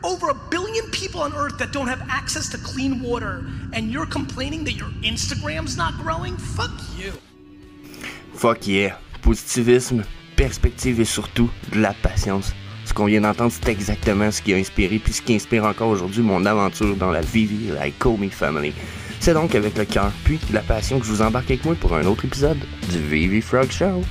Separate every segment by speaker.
Speaker 1: over 1 billion people on Earth that don't have access to clean water, and you're complaining that your Instagram's not growing? Fuck you.
Speaker 2: Fuck yeah. Positivisme, perspective et surtout de la patience. Ce qu'on vient d'entendre, c'est exactement ce qui a inspiré, puis ce qui inspire encore aujourd'hui mon aventure dans la Vivi Lycomi Family. C'est donc avec le cœur, puis la passion que je vous embarque avec moi pour un autre épisode du Vivi Frog Show.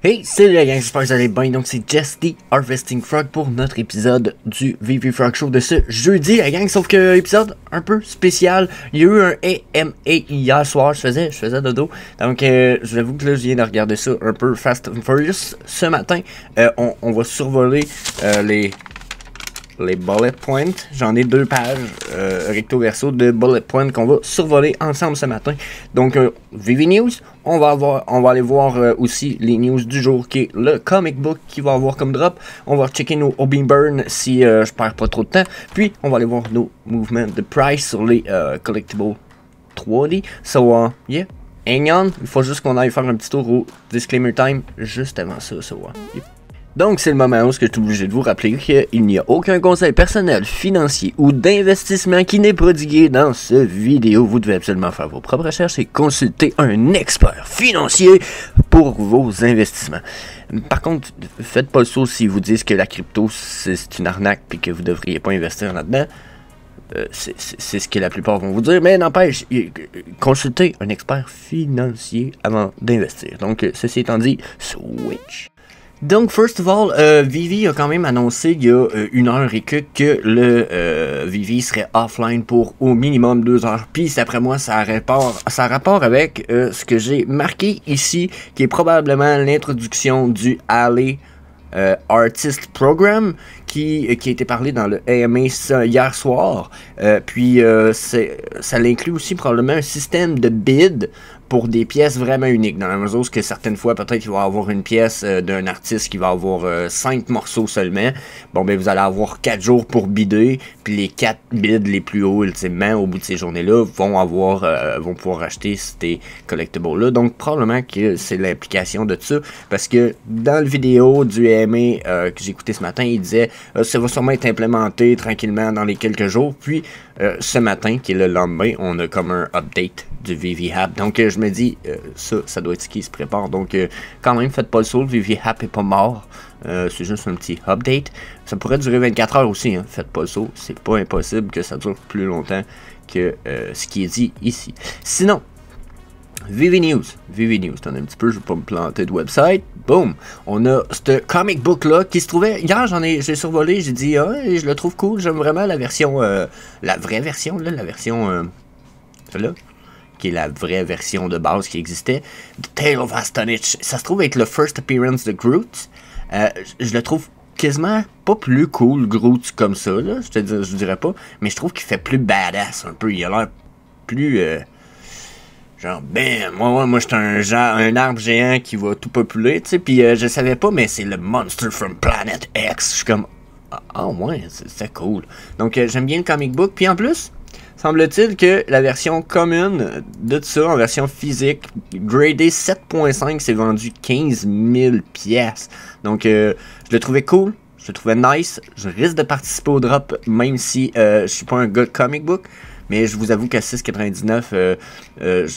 Speaker 2: Hey, salut la gang, j'espère que vous allez bien. Donc c'est Jess the Harvesting Frog pour notre épisode du VV Frog Show de ce jeudi la gang. Sauf que épisode un peu spécial. Il y a eu un AMA hier soir, je faisais dodo. Donc je vous avoue que là je viens de regarder ça un peu Fast and Furious ce matin. On va survoler les bullet points. J'en ai 2 pages recto verso de bullet points qu'on va survoler ensemble ce matin. Donc VV News, on va aller voir aussi les news du jour qui est le comic book qui va avoir comme drop. On va checker nos Obi Burn si je perds pas trop de temps. Puis on va aller voir nos movements de price sur les collectibles 3D. So yeah, hang on. Il faut juste qu'on aille faire un petit tour au disclaimer time juste avant ça. Yeah. Donc c'est le moment où je suis obligé de vous rappeler qu'il n'y a aucun conseil personnel, financier ou d'investissement qui n'est prodigué dans cette vidéo. Vous devez absolument faire vos propres recherches et consulter un expert financier pour vos investissements. Par contre, faites pas le saut si vous disent que la crypto c'est une arnaque et que vous ne devriez pas investir là-dedans. C'est ce que la plupart vont vous dire, mais n'empêche, consultez un expert financier avant d'investir. Donc ceci étant dit, switch. Donc, first of all, Vivi a quand même annoncé il y a 1 heure et que le Vivi serait offline pour au minimum 2 heures. Puis, d'après moi, ça a rapport avec ce que j'ai marqué ici, qui est probablement l'introduction du Alley Artist Program, qui a été parlé dans le AMA hier soir. Puis, ça l'inclut aussi probablement un système de bid pour des pièces vraiment uniques, dans la mesure où que certaines fois, peut-être qu'il va y avoir une pièce d'un artiste qui va avoir 5 morceaux seulement. Bon, ben vous allez avoir 4 jours pour bider, puis les 4 bids les plus hauts, ultimement, au bout de ces journées-là, vont pouvoir acheter ces collectibles-là. Donc, probablement que c'est l'implication de ça, parce que dans le vidéo du AMA que j'ai écouté ce matin, il disait ça va sûrement être implémenté tranquillement dans les quelques jours, puis ce matin, qui est le lendemain, on a comme un update du VV App. Donc je me dis, ça doit être ce qui se prépare. Donc quand même, faites pas le saut, le VV App est pas mort. C'est juste un petit update. Ça pourrait durer 24 heures aussi, hein. Faites pas le saut. C'est pas impossible que ça dure plus longtemps que ce qui est dit ici. Sinon, VV News, t'en as un petit peu, je vais pas me planter de website. Boom! On a ce comic book là qui se trouvait. Hier, j'ai survolé, j'ai dit, je le trouve cool, j'aime vraiment la version, la vraie version, là, la version, celle-là, qui est la vraie version de base qui existait. The Tale of Astonich. Ça se trouve être le first appearance de Groot. Je le trouve quasiment pas plus cool, Groot, comme ça, là, je dirais pas, mais je trouve qu'il fait plus badass un peu. Il a l'air plus. Genre, moi j'étais un arbre géant qui va tout populer, tu sais, puis je savais pas, mais c'est le Monster from Planet X. Je suis comme, ouais, c'est cool. Donc, j'aime bien le comic book, puis en plus, semble-t-il que la version commune de ça, en version physique, gradée 7.5, s'est vendu 15 000 pièces. Donc, je le trouvais cool, je le trouvais nice, je risque de participer au drop, même si je suis pas un gars de comic book. Mais je vous avoue qu'à 6,99, je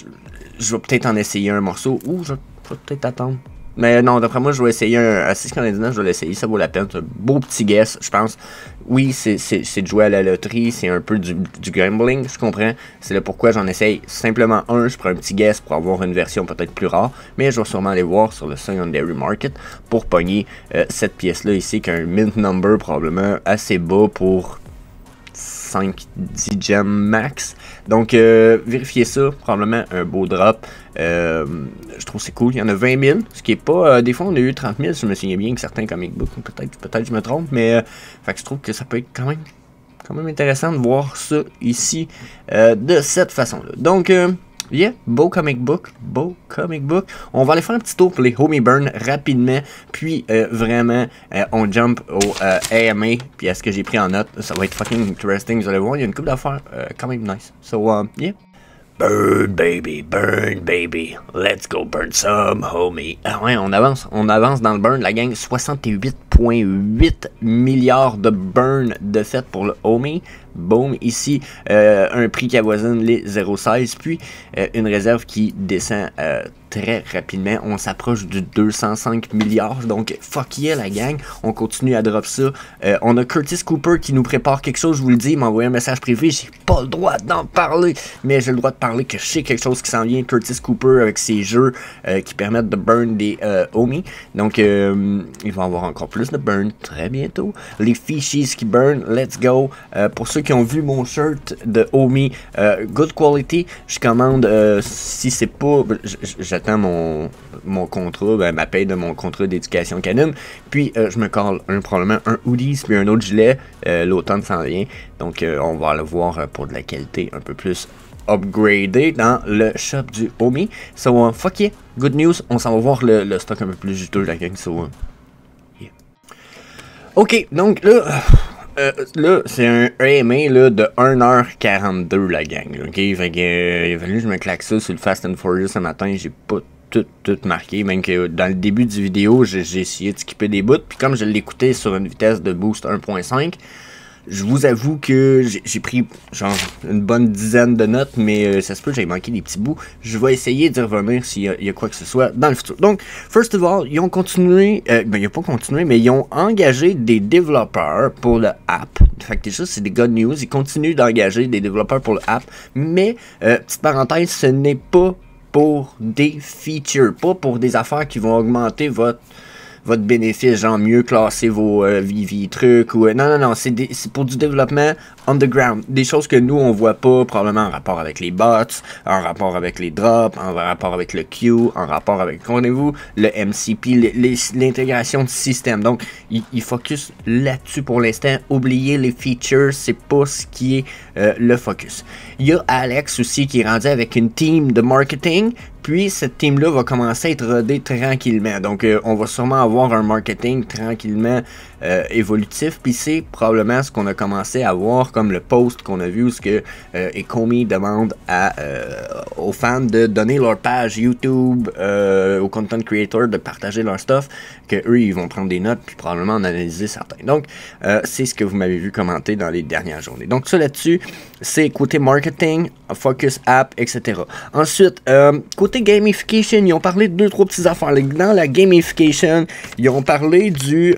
Speaker 2: vais peut-être en essayer un morceau. Ou je vais peut-être attendre. Mais non, d'après moi, je vais essayer à 6,99, je vais l'essayer. Ça vaut la peine. C'est un beau petit guess, je pense. Oui, c'est de jouer à la loterie. C'est un peu du gambling, je comprends. C'est là pourquoi j'en essaye simplement un. Je prends un petit guess pour avoir une version peut-être plus rare. Mais je vais sûrement aller voir sur le secondary market pour pogner cette pièce-là ici, qui a un mint number probablement assez bas pour 5-10 gems max. Donc, vérifiez ça. Probablement un beau drop. Je trouve c'est cool. Il y en a 20 000. Ce qui est pas... des fois, on a eu 30 000. Je me souviens bien que certains comic books. Peut-être je me trompe. Mais fait que je trouve que ça peut être quand même intéressant de voir ça ici de cette façon-là. Donc, yeah, beau comic book. On va aller faire un petit tour pour les Homie Burn rapidement. Puis, vraiment, on jump au AMA. Puis, à ce que j'ai pris en note, ça va être fucking interesting. Vous allez voir, il y a une couple d'affaires quand même nice. So, yeah. Burn baby, let's go burn some homie. Ah ouais, on avance dans le burn, la gang. 68,8 milliards de burn de fait pour le homie. Boom, ici, un prix qui avoisine les 0,16, puis une réserve qui descend très rapidement. On s'approche du 205 milliards, donc fuck yeah la gang, on continue à drop ça. On a Curtis Cooper qui nous prépare quelque chose, je vous le dis, il m'a envoyé un message privé, j'ai pas le droit d'en parler, mais j'ai le droit de parler que je sais quelque chose qui s'en vient. Curtis Cooper avec ses jeux qui permettent de burn des homies, donc il va y avoir encore plus de burn très bientôt. Les fishies qui burn, let's go. Pour ceux qui ont vu mon shirt de homie, good quality, je commande, si c'est pas, j'attends mon contrat, ma paye de mon contrat d'éducation canin, puis je me colle probablement un hoodies puis un autre gilet, l'automne s'en vient, donc on va le voir pour de la qualité un peu plus upgradé dans le shop du homie. So fuck yeah, good news, on s'en va voir le stock un peu plus juteux de la gang. So yeah. Ok, donc là, c'est un EMA là, de 1h42 la gang. Là, ok, fait que il a fallu que je me claque ça sur le Fast and Furious ce matin. J'ai pas tout marqué. Même que dans le début du vidéo, j'ai essayé de skipper des bouts. Puis comme je l'écoutais sur une vitesse de boost 1.5, je vous avoue que j'ai pris genre une bonne dizaine de notes, mais ça se peut que j'ai manqué des petits bouts. Je vais essayer d'y revenir s'il y a quoi que ce soit dans le futur. Donc, first of all, ils ont continué, ils n'ont pas continué, mais ils ont engagé des développeurs pour le app. Fait que déjà, c'est des good news. Ils continuent d'engager des développeurs pour le app, mais, petite parenthèse, ce n'est pas pour des features, pas pour des affaires qui vont augmenter votre bénéfice, genre mieux classer vos VV trucs ou non, c'est pour du développement underground, des choses que nous on voit pas, probablement en rapport avec les bots, en rapport avec les drops, en rapport avec le queue, en rapport avec, comprenez-vous, le MCP, l'intégration du système. Donc il focus là-dessus pour l'instant. Oubliez les features, c'est pas ce qui est le focus. Il y a Alex aussi qui est rendu avec une team de marketing. Puis cette team-là va commencer à être rodée tranquillement. Donc on va sûrement avoir un marketing tranquillement évolutif. Puis c'est probablement ce qu'on a commencé à voir comme le post qu'on a vu où ce que Ecomi demande aux fans de donner leur page YouTube, aux content creators de partager leur stuff, que eux ils vont prendre des notes puis probablement en analyser certains. Donc c'est ce que vous m'avez vu commenter dans les dernières journées. Donc ça là-dessus, c'est côté marketing, focus app, etc. Ensuite, côté gamification, ils ont parlé de 2-3 petites affaires. Dans la gamification, ils ont parlé du...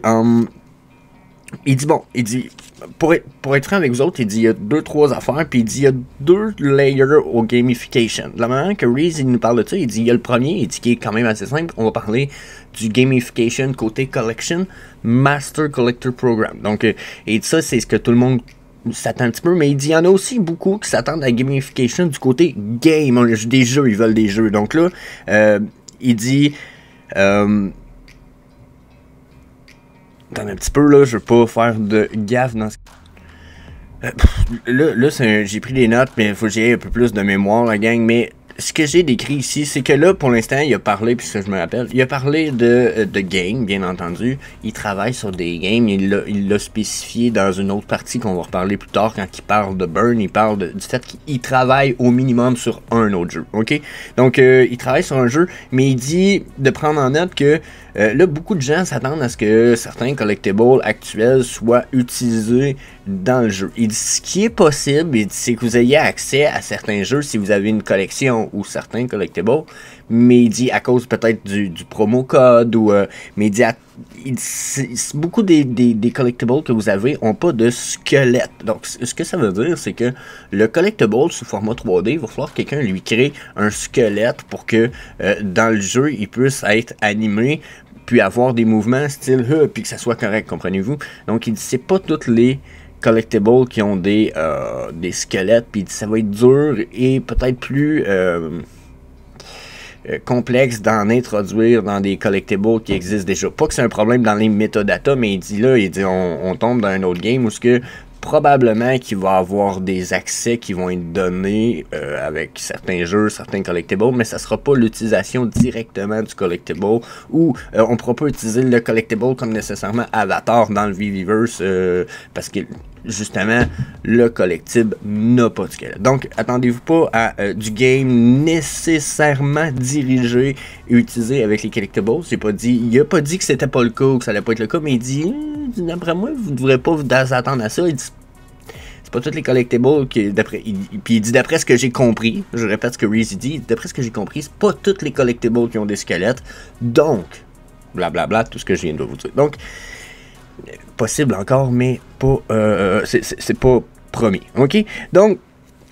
Speaker 2: il dit, pour être franc avec vous autres, il dit il y a 2-3 affaires, puis il dit il y a 2 layers au gamification. De la manière que Reese il nous parle de ça, il dit il y a le premier, il dit qu'il est quand même assez simple, on va parler du gamification côté collection, Master Collector Program. Donc, et ça, c'est ce que tout le monde s'attend un petit peu, mais il dit il y en a aussi beaucoup qui s'attendent à la gamification du côté game, des jeux, ils veulent des jeux. Donc là, il dit... Attends un petit peu, là, je veux pas faire de gaffe dans ce... là j'ai pris des notes, mais il faut que j'aie un peu plus de mémoire, la gang, mais ce que j'ai décrit ici, c'est que là, pour l'instant, il a parlé, puisque je me rappelle, il a parlé de games, bien entendu. Il travaille sur des games, il l'a spécifié dans une autre partie qu'on va reparler plus tard, quand il parle de Burn, il parle du fait qu'il travaille au minimum sur un autre jeu, ok? Donc, il travaille sur un jeu, mais il dit de prendre en note que là, beaucoup de gens s'attendent à ce que certains collectibles actuels soient utilisés dans le jeu. Il dit ce qui est possible, c'est que vous ayez accès à certains jeux si vous avez une collection ou certains collectibles, mais il dit à cause peut-être du promo code ou mais il dit beaucoup des collectibles que vous avez ont pas de squelette. Donc ce que ça veut dire, c'est que le collectible sous format 3D, il va falloir que quelqu'un lui crée un squelette pour que dans le jeu il puisse être animé puis avoir des mouvements style puis que ça soit correct, comprenez-vous. Donc il dit c'est pas toutes les collectibles qui ont des squelettes, puis ça va être dur et peut-être plus complexe d'en introduire dans des collectibles qui existent déjà. Pas que c'est un problème dans les métadatas, mais il dit on tombe dans un autre game où ce que probablement qu'il va y avoir des accès qui vont être donnés avec certains jeux, certains collectibles, mais ça sera pas l'utilisation directement du collectible ou on ne pourra pas utiliser le collectible comme nécessairement avatar dans le VVverse parce que justement le collectible n'a pas de squelette. Donc attendez-vous pas à du game nécessairement dirigé et utilisé avec les collectibles. Il a pas dit que c'était pas le cas ou que ça allait pas être le cas, mais il dit d'après moi vous ne devrez pas vous attendre à ça. Il dit c'est pas tous les collectibles qui puis il dit d'après ce que j'ai compris, je répète ce que Reese dit, d'après ce que j'ai compris, c'est pas tous les collectibles qui ont des squelettes, donc blablabla, tout ce que je viens de vous dire. Donc possible encore, mais pas c'est pas promis. Ok, donc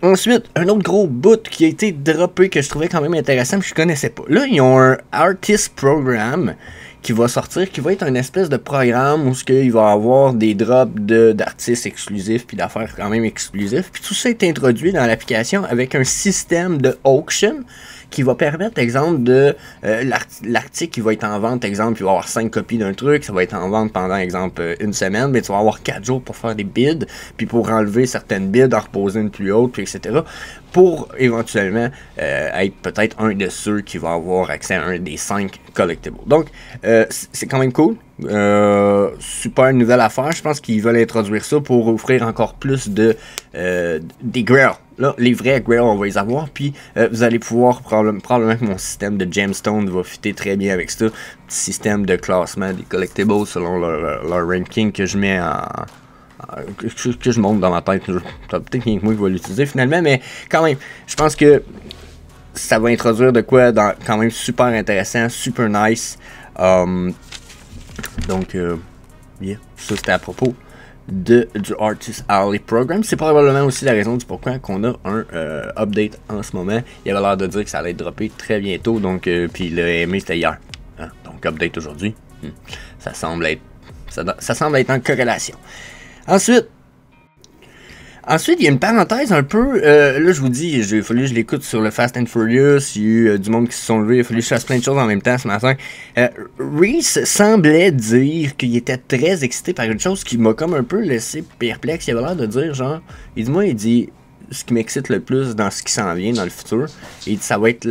Speaker 2: ensuite, un autre gros bout qui a été droppé que je trouvais quand même intéressant, que je connaissais pas. Là, ils ont un Artist Program qui va sortir, qui va être un espèce de programme où il va y avoir des drops d'artistes exclusifs puis d'affaires quand même exclusifs. Puis tout ça est introduit dans l'application avec un système de auction qui va permettre, exemple, de l'article qui va être en vente, exemple, il va y avoir 5 copies d'un truc, ça va être en vente pendant, exemple, une semaine, mais tu vas avoir 4 jours pour faire des bids, puis pour enlever certaines bids, en reposer une plus haute, puis etc., pour éventuellement être peut-être un de ceux qui va avoir accès à un des 5 collectibles. Donc, c'est quand même cool. Super nouvelle affaire. Je pense qu'ils veulent introduire ça pour offrir encore plus de des grails. Là, les vrais grails, on va les avoir. Puis vous allez pouvoir probablement que mon système de gemstone va fitter très bien avec ça. Petit système de classement des collectibles selon leur ranking que je mets que je monte dans ma tête. Peut-être qu'il y a que moi qui va l'utiliser finalement, mais quand même, je pense que ça va introduire de quoi quand même super intéressant, super nice. Donc, yeah, ça c'était à propos du Artist Alley Program. C'est probablement aussi la raison du pourquoi qu'on a un update en ce moment. Il avait l'air de dire que ça allait être droppé très bientôt, donc puis le aimé c'était hier. Hein? Donc update aujourd'hui. Ça semble être en corrélation. Ensuite, il y a une parenthèse un peu, là je vous dis, il a fallu que je l'écoute sur le Fast and Furious, il y a eu du monde qui se sont levés, il a fallu que je fasse plein de choses en même temps ce matin. Reese semblait dire qu'il était très excité par une chose qui m'a comme un peu laissé perplexe. Il avait l'air de dire genre, il dit ce qui m'excite le plus dans ce qui s'en vient dans le futur, il dit ça va être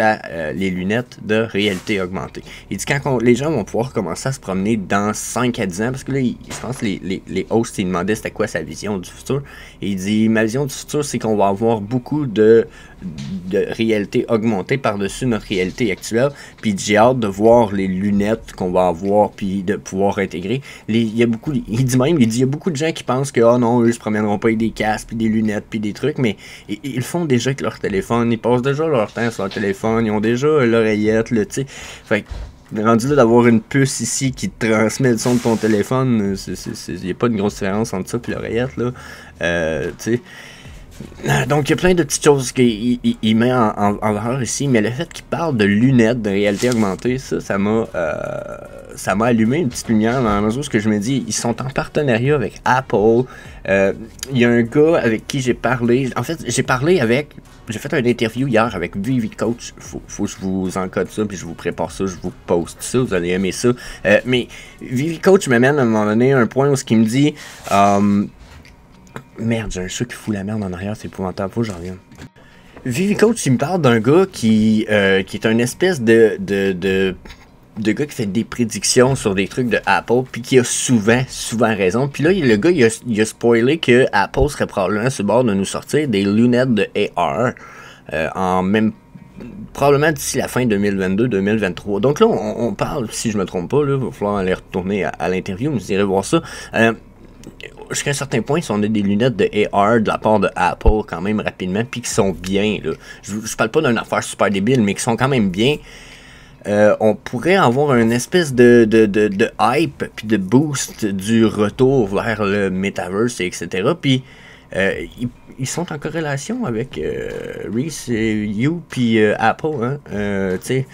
Speaker 2: les lunettes de réalité augmentée. Il dit quand les gens vont pouvoir commencer à se promener dans 5 à 10 ans, parce que là, je pense que les hosts, ils demandaient c'était quoi sa vision du futur, et il dit ma vision du futur, c'est qu'on va avoir beaucoup de réalité augmentée par-dessus notre réalité actuelle, puis j'ai hâte de voir les lunettes qu'on va avoir, puis de pouvoir intégrer. Il dit il y a beaucoup de gens qui pensent que oh non, eux se promèneront pas avec des casques, puis des lunettes, puis des trucs, mais ils le font déjà avec leur téléphone, ils passent déjà leur temps sur leur téléphone, ils ont déjà l'oreillette, tu sais. Fait que rendu là d'avoir une puce ici qui te transmet le son de ton téléphone, il n'y a pas de grosse différence entre ça et l'oreillette, là. Tu sais. Donc, il y a plein de petites choses qu'il met en valeur ici, mais le fait qu'il parle de lunettes de réalité augmentée, ça m'a allumé une petite lumière dans la mesure où je me dis, ils sont en partenariat avec Apple. Il y a un gars avec qui j'ai parlé. En fait, j'ai fait une interview hier avec VVCoach. Faut que je vous encode ça, puis je vous prépare ça, je vous poste ça, vous allez aimer ça. Mais VVCoach m'amène à un moment donné à un point où ce qu'il me dit... Merde, j'ai un chat qui fout la merde en arrière, c'est épouvantable, faut que j'en revienne. VVCoach, il me parle d'un gars qui est un espèce de gars qui fait des prédictions sur des trucs de Apple, puis qui a souvent raison. Puis là, le gars, il a spoilé que Apple serait probablement sur le bord de nous sortir des lunettes de AR probablement d'ici la fin 2022-2023. Donc là, on parle, si je me trompe pas, là, il va falloir aller retourner à l'interview, vous irez voir ça. Jusqu'à un certain point, si on a des lunettes de AR de la part de Apple quand même rapidement, puis qui sont bien, là. Je parle pas d'une affaire super débile, mais qui sont quand même bien, on pourrait avoir une espèce de hype, puis de boost du retour vers le metaverse, etc. Puis ils sont en corrélation avec Reese, You, puis Apple, hein. Tu sais,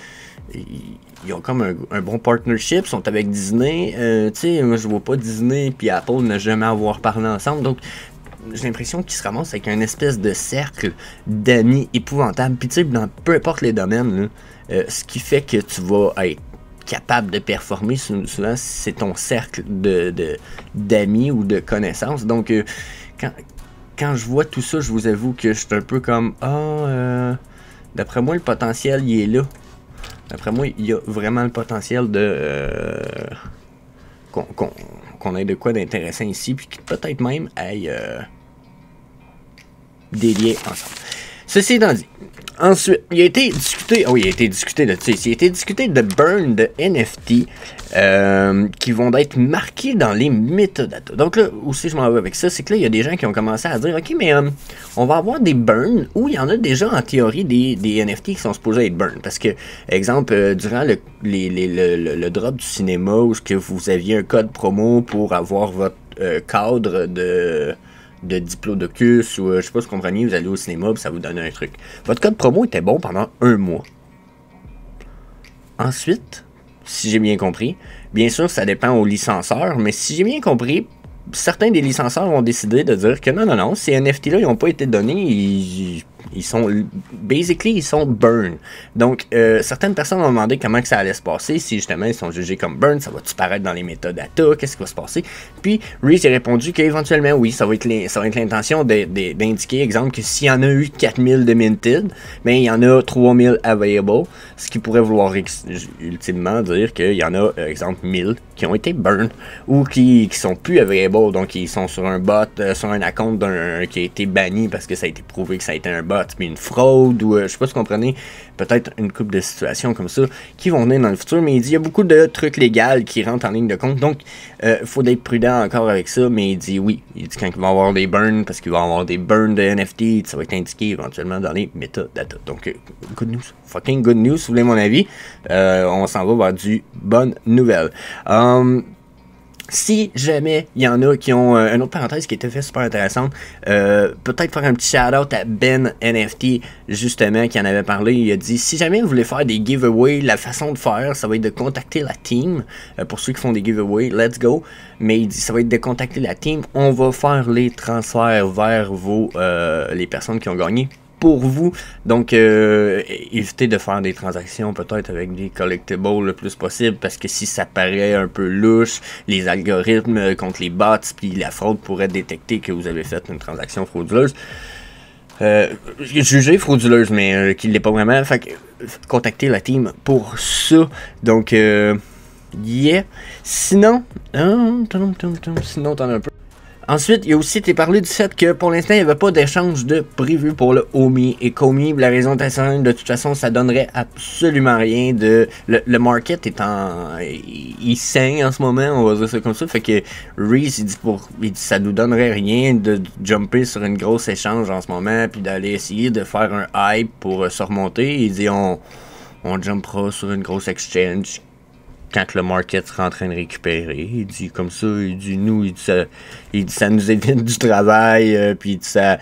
Speaker 2: ils ont comme un bon partnership, sont avec Disney. Tu sais, moi je vois pas Disney puis Apple ne jamais avoir parlé ensemble. Donc j'ai l'impression qu'ils se ramassent avec un espèce de cercle d'amis épouvantable. Puis tu sais, dans peu importe les domaines, là, ce qui fait que tu vas être capable de performer, souvent c'est ton cercle d'amis ou de connaissances. Donc quand je vois tout ça, je vous avoue que je suis un peu comme, d'après moi, le potentiel, il est là. D'après moi, il y a vraiment le potentiel de qu'on ait de quoi d'intéressant ici, puis que peut-être même aille des liens ensemble. Ceci étant dit, ensuite, il a été discuté, il a été discuté de ça, il a été discuté de burn de NFT qui vont être marqués dans les métadatas. Donc là, aussi je m'en vais avec ça, c'est que là, il y a des gens qui ont commencé à dire, ok, mais on va avoir des burns où il y en a déjà en théorie des NFT qui sont supposés être burn. Parce que, exemple, durant le drop du cinéma, où que vous aviez un code promo pour avoir votre cadre de Diplodocus ou je sais pas si vous compreniez, vous allez au cinéma puis ça vous donne un truc. Votre code promo était bon pendant 1 mois. Ensuite, si j'ai bien compris, bien sûr ça dépend aux licenceurs, mais si j'ai bien compris, certains des licenceurs ont décidé de dire que non, ces NFT là ils n'ont pas été donnés, ils sont basically ils sont burn. Donc certaines personnes ont demandé comment que ça allait se passer, si justement ils sont jugés comme burn, ça va-tu paraître dans les métadatas, qu'est-ce qui va se passer? Puis Reese a répondu qu'éventuellement oui, ça va être l'intention d'indiquer, exemple, que s'il y en a eu 4000 de minted, mais il y en a 3000 available, ce qui pourrait vouloir ultimement dire qu'il y en a, exemple, 1000 qui ont été burn ou qui sont plus available, donc ils sont sur un bot, sur un account qui a été banni parce que ça a été prouvé que ça a été un bot, puis une fraude, ou je sais pas si vous comprenez, peut-être une couple de situations comme ça qui vont venir dans le futur, mais il dit il y a beaucoup de trucs légaux qui rentrent en ligne de compte, donc il faut être prudent encore avec ça, mais il dit oui, il dit quand il va y avoir des burns, parce qu'il va y avoir des burns de NFT, ça va être indiqué éventuellement dans les metadata. Donc good news, fucking good news, si vous voulez mon avis, on s'en va vers du bonne nouvelle. Si jamais il y en a qui ont une autre parenthèse qui était fait super intéressante, peut-être faire un petit shout-out à Ben NFT, justement, qui en avait parlé. Il a dit, si jamais vous voulez faire des giveaways, la façon de faire, ça va être de contacter la team. Pour ceux qui font des giveaways, let's go. Mais il dit, ça va être de contacter la team. On va faire les transferts vers les personnes qui ont gagné pour vous. Donc, évitez de faire des transactions peut-être avec des collectibles le plus possible, parce que si ça paraît un peu louche, les algorithmes contre les bots, puis la fraude pourrait détecter que vous avez fait une transaction frauduleuse. Jugée frauduleuse, mais qui ne l'est pas vraiment. Fait que, contactez la team pour ça. Donc, yeah. Sinon, sinon t'en as un peu. Ensuite, il a aussi été parlé du fait que pour l'instant, il n'y avait pas d'échange de prévu pour le Omi et Komi. La raison est simple, de toute façon, ça donnerait absolument rien. Le market est il saigne en ce moment, on va dire ça comme ça. Fait que Reese, il dit ça nous donnerait rien de jumper sur une grosse échange en ce moment, puis d'aller essayer de faire un hype pour se remonter. Il dit on jumpera sur une grosse exchange quand le market sera en train de récupérer. Il dit comme ça, il dit ça nous évite du travail, puis ça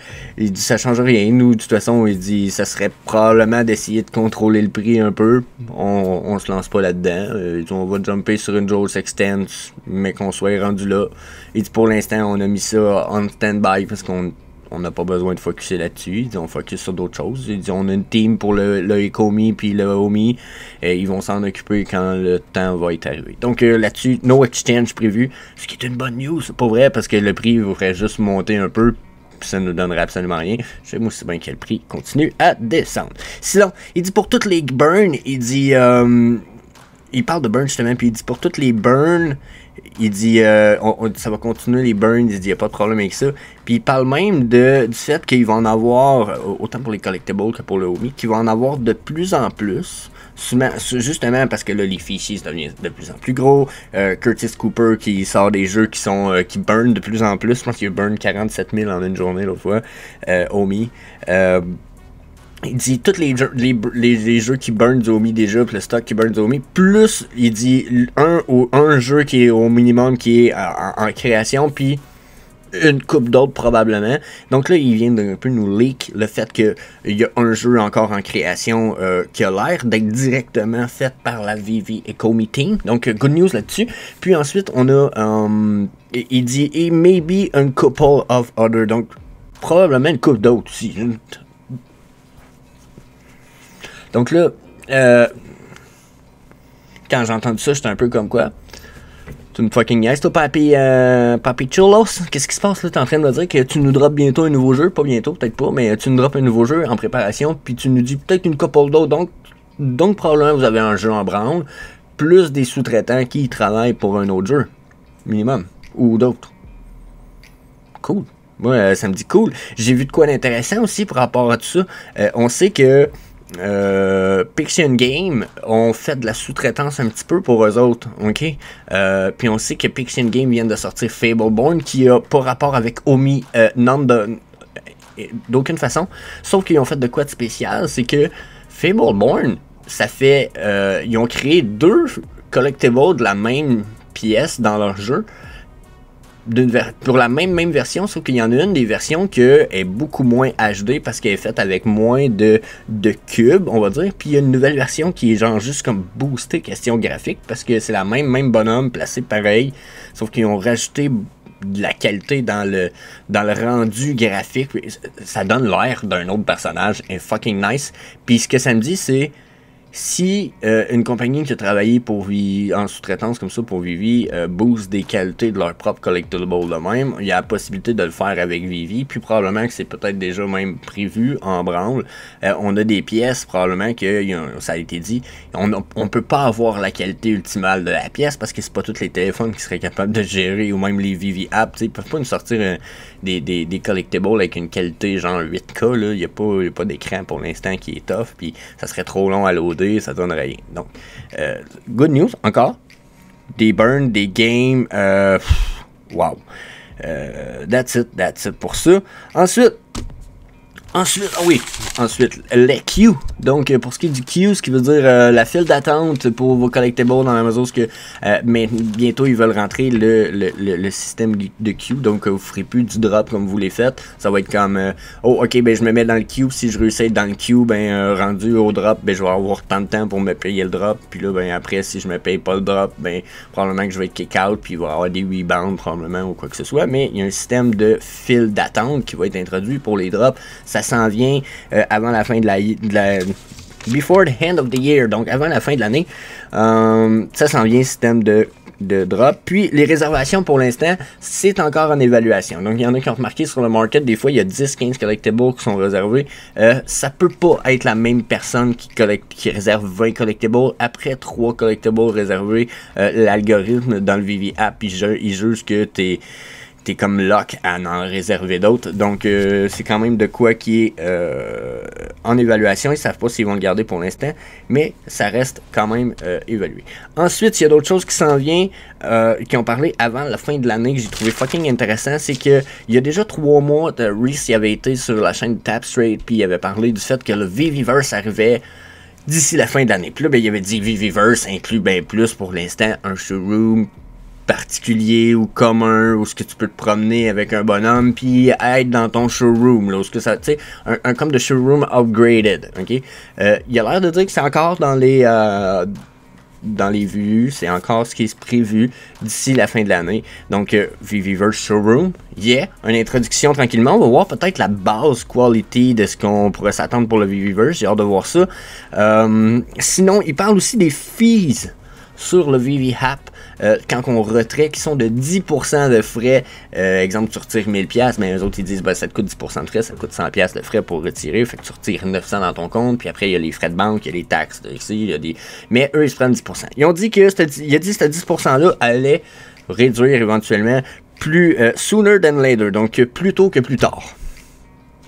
Speaker 2: change rien. Nous, de toute façon, il dit ça serait probablement d'essayer de contrôler le prix un peu. On se lance pas là-dedans. Il dit on va jumper sur une grosse extend, mais qu'on soit rendu là. Il dit pour l'instant, on a mis ça on stand-by parce qu'on n'a pas besoin de focuser là-dessus. Il dit on focus sur d'autres choses. Il dit on a une team pour le Ecomi puis le Omi. Ils vont s'en occuper quand le temps va être arrivé. Donc là-dessus, no exchange prévu. Ce qui est une bonne news, c'est pas vrai, parce que le prix devrait juste monter un peu. Puis ça ne nous donnerait absolument rien. Je sais moi aussi bien que le prix continue à descendre. Sinon, il dit pour toutes les burns, il dit il parle de burn justement, puis il dit pour toutes les burns, il dit ça va continuer les burns, il dit il n'y a pas de problème avec ça. Puis il parle même du fait qu'il va en avoir, autant pour les collectibles que pour le Omi, qu'il va en avoir de plus en plus. Justement parce que là les fichiers deviennent de plus en plus gros. Curtis Cooper qui sort des jeux qui burn de plus en plus. Je pense qu'il a burn 47 000 en une journée l'autre fois. Omi. Il dit tous les jeux qui burn du Omi déjà, puis le stock qui burn du Omi, plus il dit un jeu qui est au minimum qui est en création, puis une coupe d'autres probablement. Donc là, il vient d'un peu nous leak le fait qu'il y a un jeu encore en création qui a l'air d'être directement fait par la VV Ecomi Team. Donc, good news là-dessus. Puis ensuite, on a, il dit, et maybe a couple of other. Donc, probablement une couple d'autres aussi. Donc là, quand j'ai entendu ça, j'étais un peu comme quoi. Tu me fucking niaises, toi, Papi Chulos? Qu'est-ce qui se passe là? T'es en train de me dire que tu nous drops bientôt un nouveau jeu? Pas bientôt, peut-être pas, mais tu nous drops un nouveau jeu en préparation, puis tu nous dis peut-être une couple d'autres. Donc probablement, vous avez un jeu en branle, plus des sous-traitants qui travaillent pour un autre jeu. Minimum. Ou d'autres. Cool. Moi, ça me dit cool. J'ai vu de quoi d'intéressant aussi par rapport à tout ça. On sait que Pixian Game ont fait de la sous-traitance un petit peu pour eux autres, ok? Puis on sait que Pixian Game vient de sortir Fableborn qui a pas rapport avec Omi, d'aucune façon. Sauf qu'ils ont fait de quoi de spécial, c'est que Fableborn, ça fait, ils ont créé 2 collectibles de la même pièce dans leur jeu. Pour la même version, sauf qu'il y en a une des versions qui est beaucoup moins HD parce qu'elle est faite avec moins de cubes, on va dire. Puis il y a une nouvelle version qui est genre juste comme boostée question graphique parce que c'est la même bonhomme placé pareil, sauf qu'ils ont rajouté de la qualité dans le rendu graphique. Ça donne l'air d'un autre personnage et fucking nice. Puis ce que ça me dit, c'est si une compagnie qui a travaillé en sous-traitance comme ça pour Vivi booste des qualités de leur propre collectible de même, il y a la possibilité de le faire avec Vivi, puis probablement que c'est peut-être déjà même prévu en branle. On a des pièces, probablement que ça a été dit, on peut pas avoir la qualité ultimale de la pièce parce que c'est pas tous les téléphones qui seraient capables de gérer, ou même les Vivi apps, ils peuvent pas nous sortir des collectibles avec une qualité genre 8K, là. Il n'y a pas d'écran pour l'instant qui est tough, puis ça serait trop long à loader, ça donne rien. Donc, good news, encore. Des burns, des games, wow. That's it pour ça. Ensuite, les queues. Donc, pour ce qui est du queue, ce qui veut dire la file d'attente pour vos collectibles dans Amazon, mais bientôt ils veulent rentrer le système de queue. Donc, vous ne ferez plus du drop comme vous les faites. Ça va être comme, ok, ben je me mets dans le queue. Si je réussis à être dans le queue, ben rendu au drop, ben je vais avoir tant de temps pour me payer le drop. Puis là, ben après, si je me paye pas le drop, ben probablement que je vais être kick out. Puis il va y avoir des rebounds probablement ou quoi que ce soit. Mais il y a un système de file d'attente qui va être introduit pour les drops. Ça s'en vient avant la fin de la before the end of the year, donc avant la fin de l'année. Ça s'en vient, système de drop. Puis les réservations pour l'instant, c'est encore en évaluation. Donc il y en a qui ont remarqué sur le market, des fois il y a 10-15 collectibles qui sont réservés. Ça peut pas être la même personne qui réserve 20 collectibles. Après 3 collectibles réservés, l'algorithme dans le Vivi app, il juge que t'es comme lock à en réserver d'autres. Donc, c'est quand même de quoi qui est en évaluation. Ils ne savent pas s'ils vont le garder pour l'instant, mais ça reste quand même évalué. Ensuite, il y a d'autres choses qui s'en viennent, qui ont parlé avant la fin de l'année, que j'ai trouvé fucking intéressant. C'est que il y a déjà 3 mois, Reese avait été sur la chaîne de Tap Straight, puis il avait parlé du fait que le Viviverse arrivait d'ici la fin de l'année. Puis là, ben, il avait dit Viviverse inclut bien plus pour l'instant un showroom particulier ou commun, où ce que tu peux te promener avec un bonhomme puis être dans ton showroom, là, où ce que ça, tu sais, un comme de showroom upgraded, ok? Il a l'air de dire que c'est encore dans les vues, c'est encore ce qui est prévu d'ici la fin de l'année. Donc, Viviverse Showroom, une introduction tranquillement. On va voir peut-être la base quality de ce qu'on pourrait s'attendre pour le Viviverse. J'ai hâte de voir ça. Sinon, il parle aussi des fees sur le Vivi App quand on retrait, qui sont de 10% de frais. Exemple, tu retires 1000$, mais eux autres ils disent ça te coûte 10% de frais, ça te coûte 100$ de frais pour retirer, fait que tu retires 900$ dans ton compte, puis après il y a les frais de banque, il y a les taxes ici, il y a des... mais eux ils se prennent 10%. Ils ont dit que ce 10% là allait réduire éventuellement plus sooner than later, donc plus tôt que plus tard.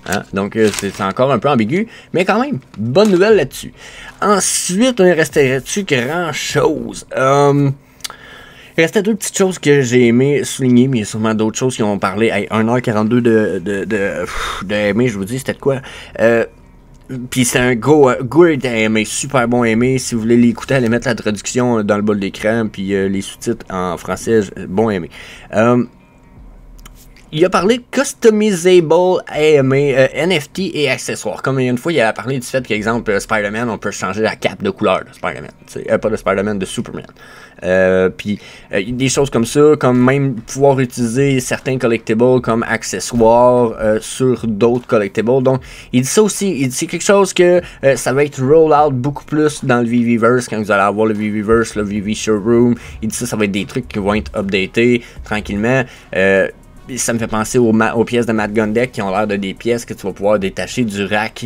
Speaker 2: Hein? Donc c'est encore un peu ambigu, mais quand même, bonne nouvelle là-dessus. Ensuite, on est resté là-dessus grand chose. Il restait 2 petites choses que j'ai aimé souligner, mais il y a sûrement d'autres choses qui ont parlé. 1h42 de aimer, je vous dis, c'était de quoi? Puis c'est un good aimé, super bon aimé. Si vous voulez l'écouter, allez mettre la traduction dans le bas de l'écran, puis les sous-titres en français, bon aimé. il a parlé de customizable AMA, NFT et accessoires. Comme une fois, il a parlé du fait qu'exemple, Spider-Man, on peut changer la cape de couleur de Spider-Man. Pas de Spider-Man, de Superman. Puis des choses comme ça, comme même pouvoir utiliser certains collectibles comme accessoires sur d'autres collectibles. Donc, il dit ça aussi. Il dit c'est quelque chose que ça va être roll out beaucoup plus dans le VVverse quand vous allez avoir le VVverse, le VV Showroom. Il dit ça va être des trucs qui vont être updatés tranquillement. Ça me fait penser aux pièces de Matt Gundek qui ont l'air de des pièces que tu vas pouvoir détacher du rack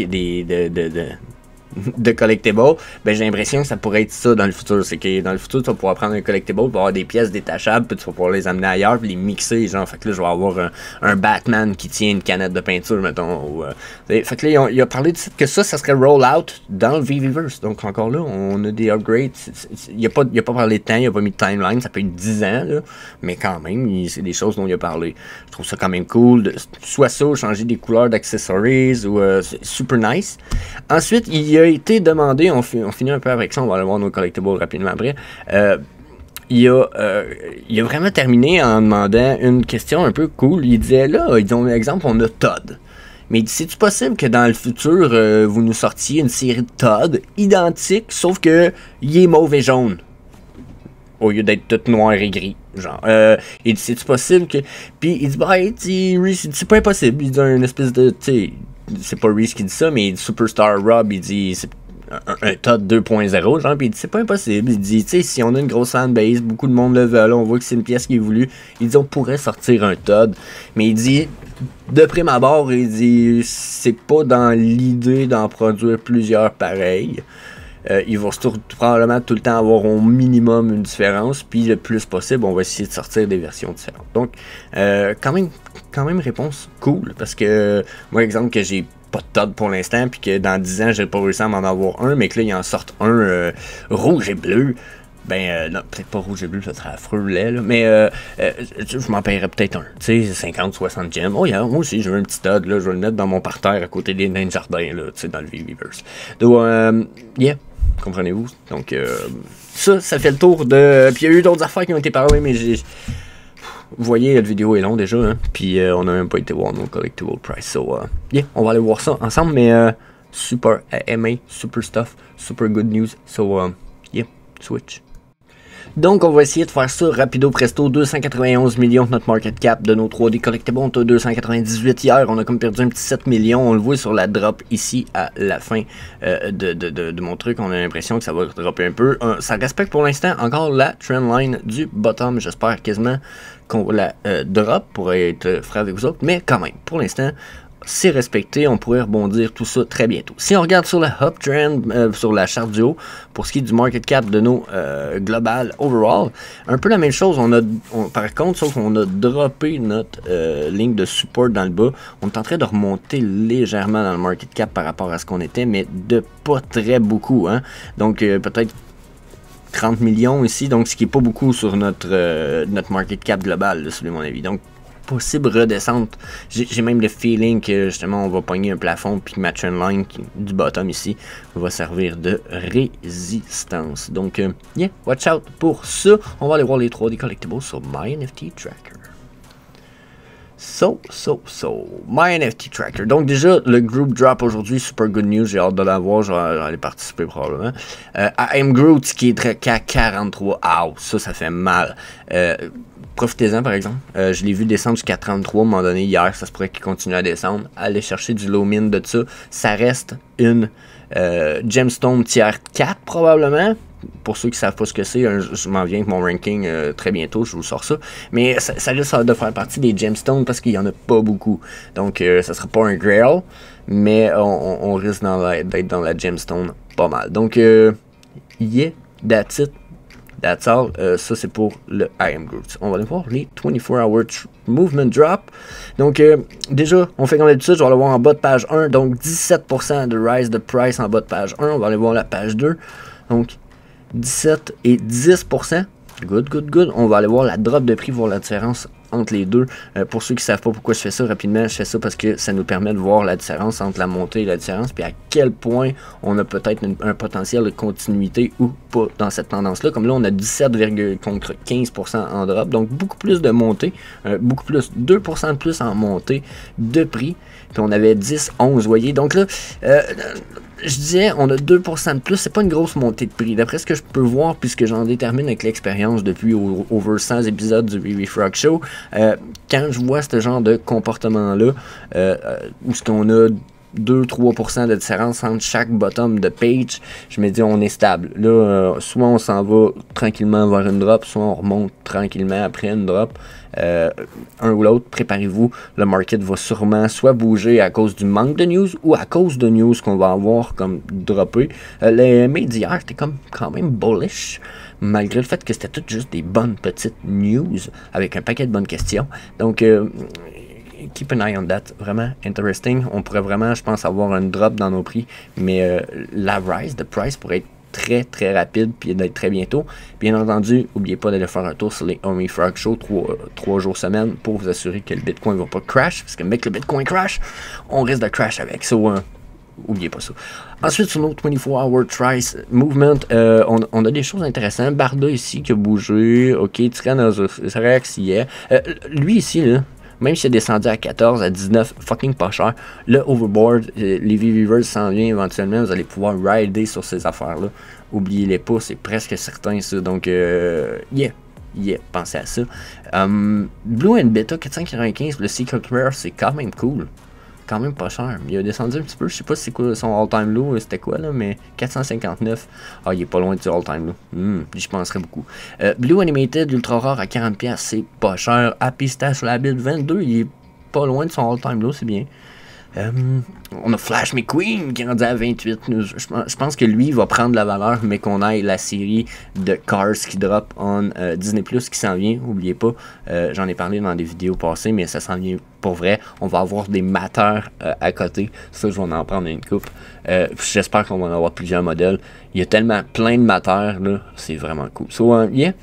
Speaker 2: de collectibles. Ben j'ai l'impression que ça pourrait être ça dans le futur. C'est que dans le futur, tu vas pouvoir prendre un collectible, tu vas avoir des pièces détachables, puis tu vas pouvoir les amener ailleurs, puis les mixer. Genre, fait que là, je vais avoir un Batman qui tient une canette de peinture, mettons. Fait que là, il a parlé de que ça serait roll-out dans le VVverse. Donc, encore là, on a des upgrades. Il a pas parlé de temps, il a pas mis de timeline. Ça peut être 10 ans, là, mais quand même, c'est des choses dont il a parlé. Je trouve ça quand même cool. Soit ça, ou changer des couleurs d'accessories, ou c'est super nice. Ensuite, il a été demandé, on finit un peu avec ça, on va aller voir nos collectibles rapidement après. Il a vraiment terminé en demandant une question un peu cool. Il disait là, exemple, on a Todd. Mais c'est-tu possible que dans le futur, vous nous sortiez une série de Todd identique, sauf que il est mauve et jaune, au lieu d'être tout noir et gris, genre. Il dit, c'est-tu possible que... Puis il dit, bah, c'est pas impossible. Il dit une espèce de, tu sais, c'est pas Reese qui dit ça, mais Superstar Rob, il dit, c'est un Todd 2.0, genre, puis il dit, c'est pas impossible. Il dit, tu sais, si on a une grosse fanbase, beaucoup de monde le veut, on voit que c'est une pièce qui est voulue, il dit, on pourrait sortir un Todd. Mais il dit, de prime abord, il dit, c'est pas dans l'idée d'en produire plusieurs pareils. Il va probablement tout le temps avoir au minimum une différence, puis le plus possible, on va essayer de sortir des versions différentes. Donc, quand même réponse cool, parce que moi, exemple que j'ai pas de Todd pour l'instant, puis que dans 10 ans, j'ai pas réussi à m'en avoir un, mais que là, il en sortent un rouge et bleu. Ben, non, peut-être pas rouge et bleu, ça serait affreux laid, là, mais je m'en paierais peut-être un, tu sais, 50-60 gemmes. Oh, yeah, moi aussi, je veux un petit Todd, là, je vais le mettre dans mon parterre à côté des nains de jardin, là, tu sais, dans le VVverse. Donc, yeah, comprenez-vous? Donc, ça fait le tour de... Puis il y a eu d'autres affaires qui ont été parlées, mais j'ai... Vous voyez, la vidéo est longue déjà, hein, puis on n'a même pas été voir nos collectible price, so, yeah, on va aller voir ça ensemble, mais super AMA, super stuff, super good news, so, yeah, switch. Donc, on va essayer de faire ça rapido presto. 291 millions de notre market cap de nos 3D collectibles. On était 298 hier. On a comme perdu un petit 7 millions. On le voit sur la drop ici à la fin de mon truc. On a l'impression que ça va dropper un peu. Ça respecte pour l'instant encore la trendline du bottom. J'espère quasiment qu'on va la drop pour être frais avec vous autres. Mais quand même, pour l'instant, c'est respecté, on pourrait rebondir tout ça très bientôt. Si on regarde sur la uptrend, sur la charte du haut, pour ce qui est du market cap de nos global overall, un peu la même chose, par contre, sauf qu'on a droppé notre ligne de support dans le bas, on est en train de remonter légèrement dans le market cap par rapport à ce qu'on était, mais de pas très beaucoup, hein. Donc peut-être 30 millions ici, donc ce qui est pas beaucoup sur notre market cap global, là, selon mon avis. Donc possible redescente. J'ai même le feeling que justement on va pogner un plafond puis que ma trendline du bottom ici va servir de résistance. Donc yeah, watch out pour ça. On va aller voir les 3D collectibles sur MyNFT Tracker. So, MyNFT Tracker. Donc déjà, le group drop aujourd'hui, super good news, j'ai hâte de l'avoir, je vais aller participer probablement. I Am Groot qui est à 43, ça fait mal. Profitez-en par exemple, je l'ai vu descendre jusqu'à 33 à un moment donné hier, ça se pourrait qu'il continue à descendre. Allez chercher du low min de ça reste une gemstone tier 4 probablement. Pour ceux qui ne savent pas ce que c'est, je m'en viens avec mon ranking très bientôt, je vous sors ça. Mais ça risque de faire partie des gemstones parce qu'il n'y en a pas beaucoup. Donc ça ne sera pas un grail, mais on risque d'être dans la gemstone pas mal. Donc yeah, that's it. That's all. Ça, c'est pour le I Am Groot. On va aller voir les 24-hour movement drop. Donc, déjà, on fait comme d'habitude. Je vais aller voir en bas de page 1. Donc, 17% de rise de price en bas de page 1. On va aller voir la page 2. Donc, 17 et 10%. Good. On va aller voir la drop de prix, voir la différence entre les deux. Pour ceux qui ne savent pas pourquoi je fais ça rapidement, je fais ça parce que ça nous permet de voir la différence entre la montée et la différence, puis à quel point on a peut-être un potentiel de continuité ou pas dans cette tendance-là. Comme là, on a 17,15% en drop, donc beaucoup plus de montée, beaucoup plus, 2% de plus en montée de prix, puis on avait 10, 11, voyez. Donc là, je disais, on a 2% de plus, c'est pas une grosse montée de prix. D'après ce que je peux voir, puisque j'en détermine avec l'expérience depuis over 100 épisodes du VV Frog Show, quand je vois ce genre de comportement-là, où ce qu'on a 2-3% de différence entre chaque bottom de page, je me dis on est stable. Là, soit on s'en va tranquillement vers une drop, soit on remonte tranquillement après une drop. Un ou l'autre, préparez-vous, le market va sûrement soit bouger à cause du manque de news ou à cause de news qu'on va avoir comme droppé. Les médias étaient comme quand même bullish, malgré le fait que c'était toutes juste des bonnes petites news avec un paquet de bonnes questions. Donc, keep an eye on that, vraiment interesting. On pourrait vraiment, je pense, avoir un drop dans nos prix, mais la rise de price pourrait être très rapide puis d'être très bientôt. Bien entendu, n'oubliez pas d'aller faire un tour sur les Omni Frog Show 3 jours semaine pour vous assurer que le Bitcoin ne va pas crash, parce que mec, le Bitcoin crash, on risque de crash avec. So, oubliez pas ça. Ensuite, sur nos 24-hour Trice Movement, on a des choses intéressantes. Barda ici qui a bougé. Ok, Tyrannosaurus hier. Lui ici, là, même s'il est descendu à 14, à 19, fucking pas cher. Le overboard, les V-Viewers s'en viennent éventuellement, vous allez pouvoir rider sur ces affaires-là. Oubliez-les pas, c'est presque certain ça. Donc, yeah, pensez à ça. Blue and Beta 495, le Secret Rare, c'est quand même cool. Quand même pas cher. Il a descendu un petit peu, je sais pas c'est quoi son all-time low, c'était quoi là, mais 459. Ah, il est pas loin du all-time low. J'y penserais beaucoup. Blue Animated, ultra rare à 40$, c'est pas cher. Happy Stash Rabbit 22, il est pas loin de son all-time low, c'est bien. On a Flash McQueen qui est rendu à 28. Je pense que lui va prendre la valeur, mais qu'on aille la série de Cars qui drop on Disney Plus qui s'en vient. N'oubliez pas, j'en ai parlé dans des vidéos passées, mais ça s'en vient pour vrai. On va avoir des mateurs à côté. Ça, je vais en prendre une coupe. J'espère qu'on va en avoir plusieurs modèles. Il y a tellement plein de mateurs, là. C'est vraiment cool. So, yeah.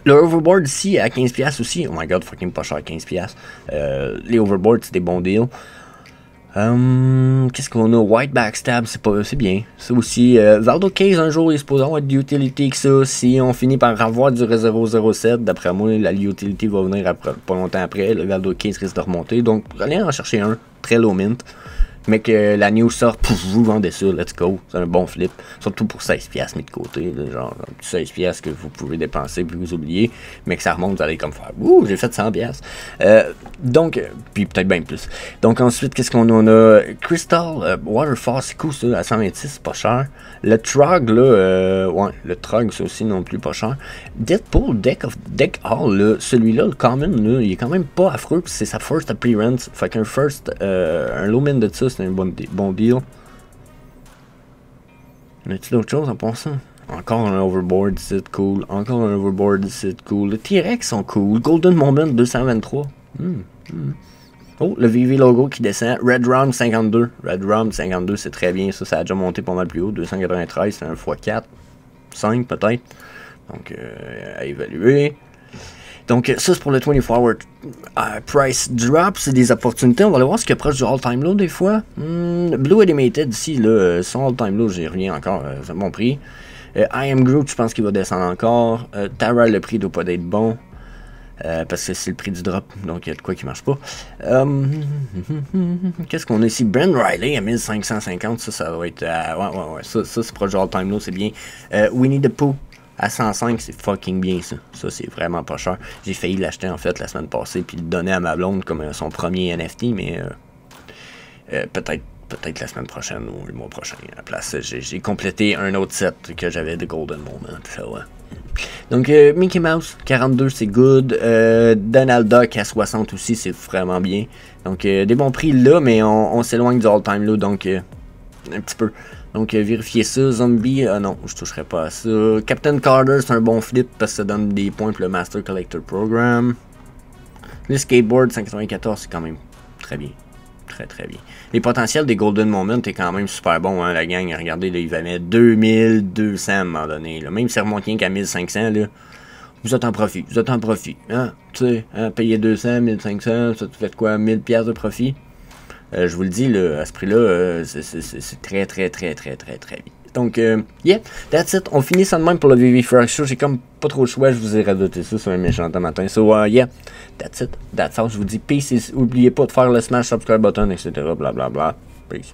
Speaker 2: Le overboard ici à 15$ aussi. Oh my god, fucking pas cher, 15$. Les overboards, c'est des bons deals. Qu'est-ce qu'on a? White Backstab, c'est bien. Ça aussi, Valdo Case, un jour, il est supposé avoir de utility que ça. Si on finit par avoir du 007, d'après moi, la utility va venir après, pas longtemps après. Le Valdo Case risque de remonter. Donc, allez en chercher un, très low mint. Mais que la news sort, pouf, vous vendez ça, let's go. C'est un bon flip. Surtout pour 16$ mis de côté. Là, genre, 16$ que vous pouvez dépenser puis vous oubliez. Mais que ça remonte, vous allez comme faire, ouh, j'ai fait 100$. Donc, puis peut-être bien plus. Donc ensuite, qu'est-ce qu'on en a? Crystal Waterfall, c'est cool ça, à 126, c'est pas cher. Le Trog, là, ouais, le Trog, c'est aussi non plus pas cher. Deadpool Deck Hall, là, celui-là, le Common, là, il est quand même pas affreux, puis c'est sa first appearance. Fait qu'un un low min de ça, c'est un bon deal. Y a-t-il d'autres choses en pensant? Encore un overboard, c'est cool. Encore un overboard, c'est cool. Les T-Rex sont cool. Golden Moment 223. Oh, le VV logo qui descend. Red Rum 52. Red Rum 52, c'est très bien. Ça a déjà monté pas mal plus haut. 293, c'est un x4. 5 peut-être. Donc, à évaluer. Donc, ça, c'est pour le 24-hour price drop. C'est des opportunités. On va aller voir ce qui est proche du all-time low des fois. Blue Animated ici, là, son all-time low, j'y reviens encore. C'est un bon prix. I Am Groot, je pense qu'il va descendre encore. Tara, le prix doit pas être bon. Parce que c'est le prix du drop. Donc, il y a de quoi qui marche pas. Qu'est-ce qu'on a ici? Brent Riley à 1550. Ça doit être... ouais. Ça c'est proche du all-time low, c'est bien. Winnie the Pooh à 105, c'est fucking bien ça. Ça, c'est vraiment pas cher. J'ai failli l'acheter en fait la semaine passée puis le donner à ma blonde comme son premier NFT, mais peut-être la semaine prochaine ou le mois prochain. À la place, j'ai complété un autre set que j'avais de Golden Moment. Ça, ouais. Donc, Mickey Mouse, 42, c'est good. Donald Duck à 60 aussi, c'est vraiment bien. Donc, des bons prix là, mais on s'éloigne du all-time low, donc un petit peu. Donc, vérifiez ça. Zombie, non, je toucherai pas à ça. Captain Carter, c'est un bon flip parce que ça donne des points pour le Master Collector Program. Le Skateboard, 194, c'est quand même très bien. Très bien. Les potentiels des Golden Moment est quand même super bon, hein, la gang. Regardez, là, il valait 2200 à un moment donné. Là. Même si ça remonte rien qu'à 1500, là. vous êtes en profit. Vous êtes en profit. Hein? Tu sais, hein, payer 200, 1500, ça te fait quoi? 1000 piastres de profit? Je vous le dis, là, à ce prix-là, c'est très bien. Donc, yeah, that's it. On finit ça de même pour le VV Frog Show. J'ai comme pas trop le choix. Je vous ai radoté ça sur un méchant matin. So, yeah, that's it. That's all. Je vous dis peace. Et n'oubliez pas de faire le smash subscribe button, etc. Blablabla. Peace.